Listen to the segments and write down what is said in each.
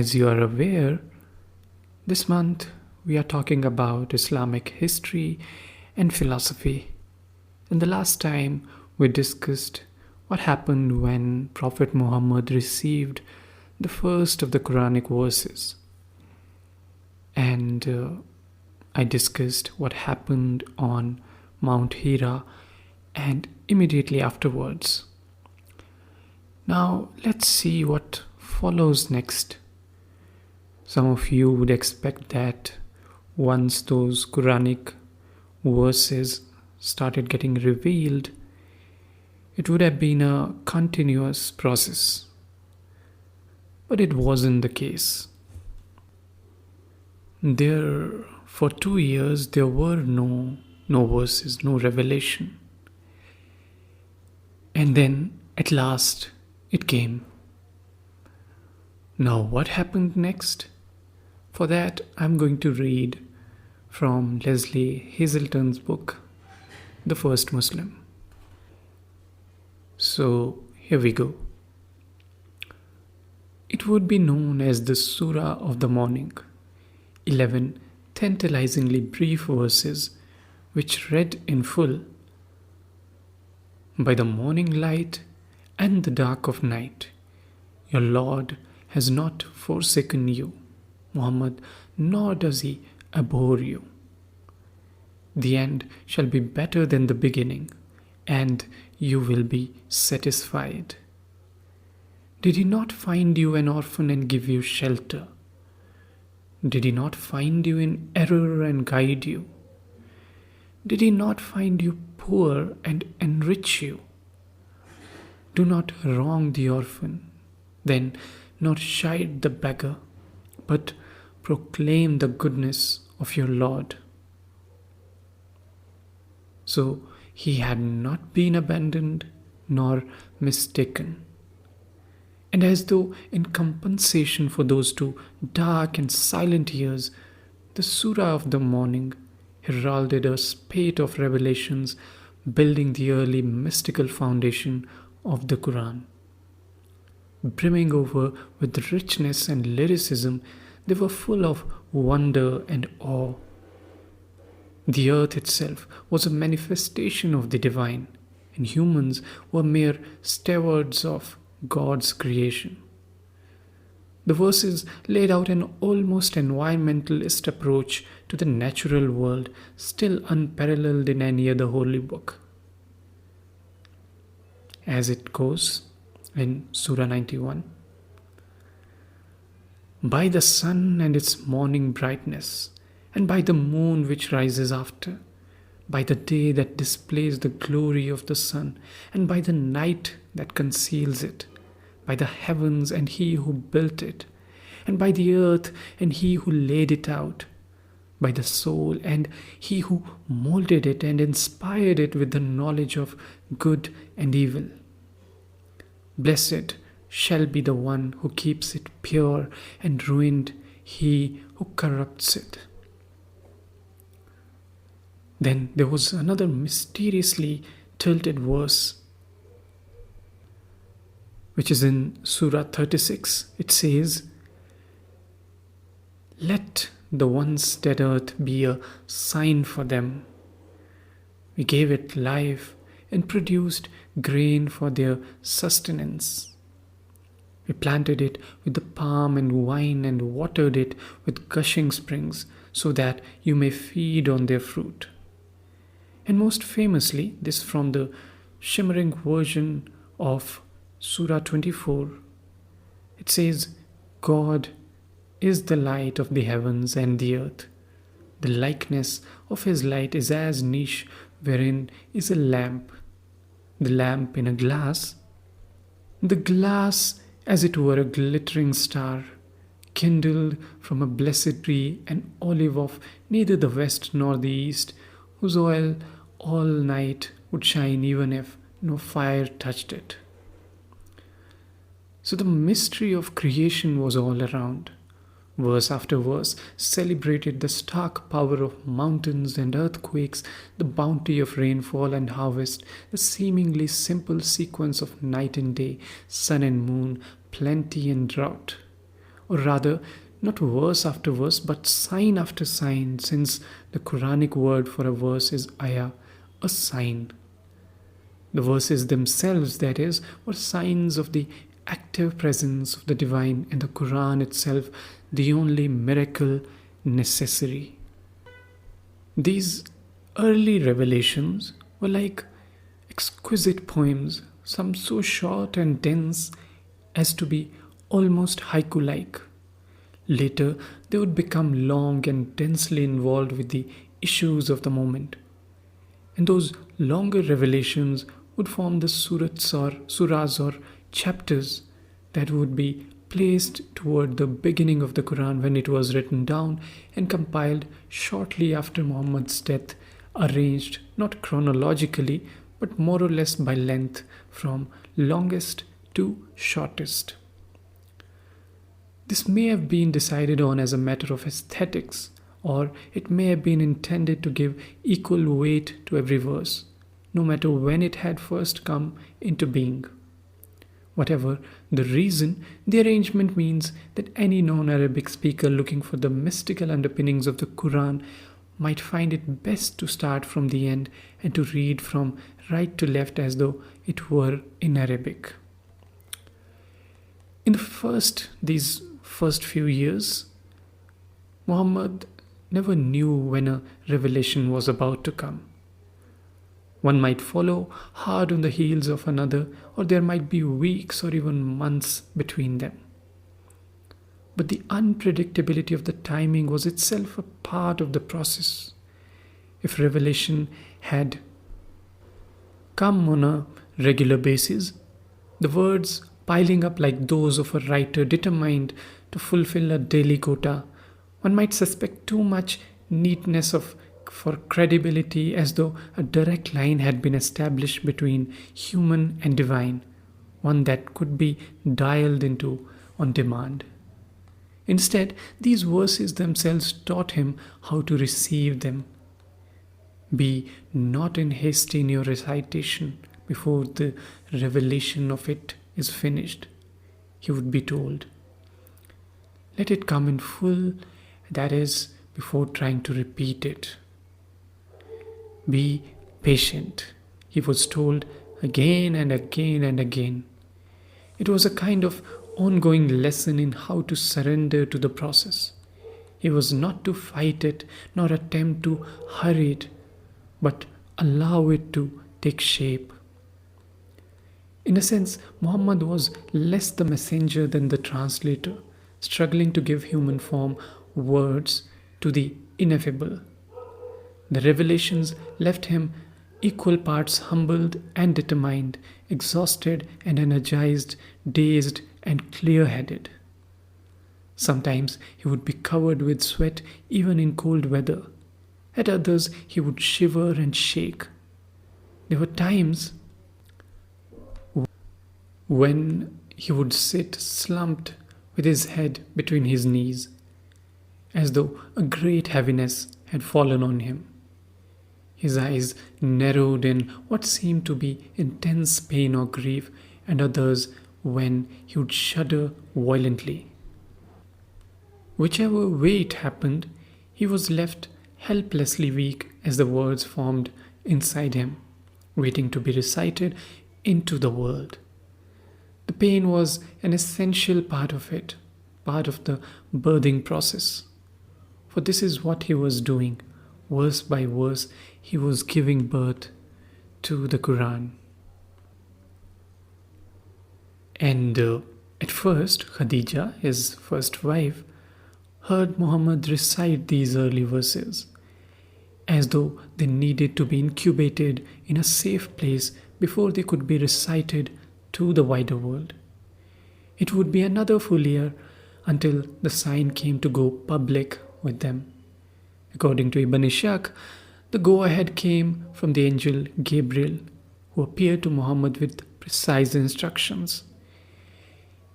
As you are aware, this month we are talking about Islamic history and philosophy. And the last time we discussed what happened when Prophet Muhammad received the first of the Quranic verses. And I discussed what happened on Mount Hira and immediately afterwards. Now let's see what follows next. Some of you would expect that once those Quranic verses started getting revealed, it would have been a continuous process. But it wasn't the case. For 2 years, there were no verses, no revelation. And then, at last, it came. Now, what happened next? For that, I'm going to read from Leslie Hazelton's book, The First Muslim. So, here we go. It would be known as the Surah of the Morning, 11 tantalizingly brief verses which read in full. By the morning light and the dark of night, your Lord has not forsaken you, Muhammad, nor does he abhor you. The end shall be better than the beginning, and you will be satisfied. Did he not find you an orphan and give you shelter? Did he not find you in error and guide you? Did he not find you poor and enrich you? Do not wrong the orphan, then nor chide the beggar, but proclaim the goodness of your Lord. So he had not been abandoned nor mistaken. And as though in compensation for those 2 dark and silent years, the Surah of the Morning heralded a spate of revelations building the early mystical foundation of the Quran. Brimming over with richness and lyricism, they were full of wonder and awe. The earth itself was a manifestation of the divine, and humans were mere stewards of God's creation. The verses laid out an almost environmentalist approach to the natural world, still unparalleled in any other holy book. As it goes in Surah 91, by the sun and its morning brightness, and by the moon which rises after, by the day that displays the glory of the sun, and by the night that conceals it, by the heavens and he who built it, and by the earth and he who laid it out, by the soul and he who molded it and inspired it with the knowledge of good and evil. Blessed shall be the one who keeps it pure, and ruined he who corrupts it. Then there was another mysteriously tilted verse, which is in Surah 36. It says, let the once dead earth be a sign for them. We gave it life and produced grain for their sustenance. We planted it with the palm and wine and watered it with gushing springs, so that you may feed on their fruit. And most famously, this from the shimmering version of Surah 24. It says, God is the light of the heavens and the earth. The likeness of his light is as niche wherein is a lamp, the lamp in a glass, the glass as it were a glittering star, kindled from a blessed tree, an olive of neither the west nor the east, whose oil all night would shine even if no fire touched it. So the mystery of creation was all around. Verse after verse celebrated the stark power of mountains and earthquakes, the bounty of rainfall and harvest, the seemingly simple sequence of night and day, sun and moon, plenty and drought. or rather, not verse after verse, but sign after sign, since the Quranic word for a verse is ayah, a sign. The verses themselves, that is, were signs of the active presence of the divine, and the Quran itself, the only miracle necessary. These early revelations were like exquisite poems, some so short and dense as to be almost haiku like. Later, they would become long and densely involved with the issues of the moment. And those longer revelations would form the surahs or chapters that would be placed toward the beginning of the Quran when it was written down and compiled shortly after Muhammad's death, arranged not chronologically but more or less by length from longest to shortest. This may have been decided on as a matter of aesthetics, or it may have been intended to give equal weight to every verse, no matter when it had first come into being. Whatever the reason, the arrangement means that any non-Arabic speaker looking for the mystical underpinnings of the Quran might find it best to start from the end and to read from right to left as though it were in Arabic. In these first few years, Muhammad never knew when a revelation was about to come. One might follow hard on the heels of another, or there might be weeks or even months between them. But the unpredictability of the timing was itself a part of the process. If revelation had come on a regular basis, the words piling up like those of a writer determined to fulfill a daily quota, one might suspect too much neatness for credibility, as though a direct line had been established between human and divine, one that could be dialed into on demand. Instead, these verses themselves taught him how to receive them. Be not in haste in your recitation before the revelation of it is finished, he would be told. Let it come in full, that is, before trying to repeat it. Be patient, he was told again and again and again. It was a kind of ongoing lesson in how to surrender to the process. He was not to fight it nor attempt to hurry it, but allow it to take shape. In a sense, Muhammad was less the messenger than the translator, struggling to give human form words to the ineffable. The revelations left him equal parts humbled and determined, exhausted and energized, dazed and clear-headed. Sometimes he would be covered with sweat even in cold weather. At others he would shiver and shake. There were times when he would sit slumped with his head between his knees, as though a great heaviness had fallen on him. His eyes narrowed in what seemed to be intense pain or grief, and others when he would shudder violently. Whichever way it happened, he was left helplessly weak as the words formed inside him, waiting to be recited into the world. The pain was an essential part of it, part of the birthing process. For this is what he was doing. Verse by verse, he was giving birth to the Quran. And at first, Khadija, his first wife, heard Muhammad recite these early verses, as though they needed to be incubated in a safe place before they could be recited to the wider world. It would be another full year until the sign came to go public with them. According to Ibn Ishaq, the go-ahead came from the angel Gabriel, who appeared to Muhammad with precise instructions.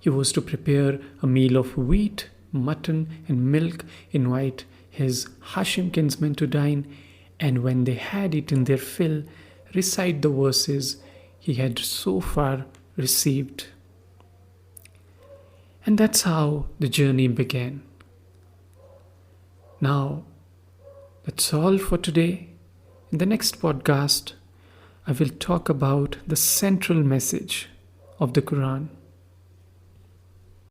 He was to prepare a meal of wheat, mutton, and milk, invite his Hashim kinsmen to dine, and when they had eaten their fill, recite the verses he had so far received. And that's how the journey began. Now, that's all for today. In the next podcast, I will talk about the central message of the Quran.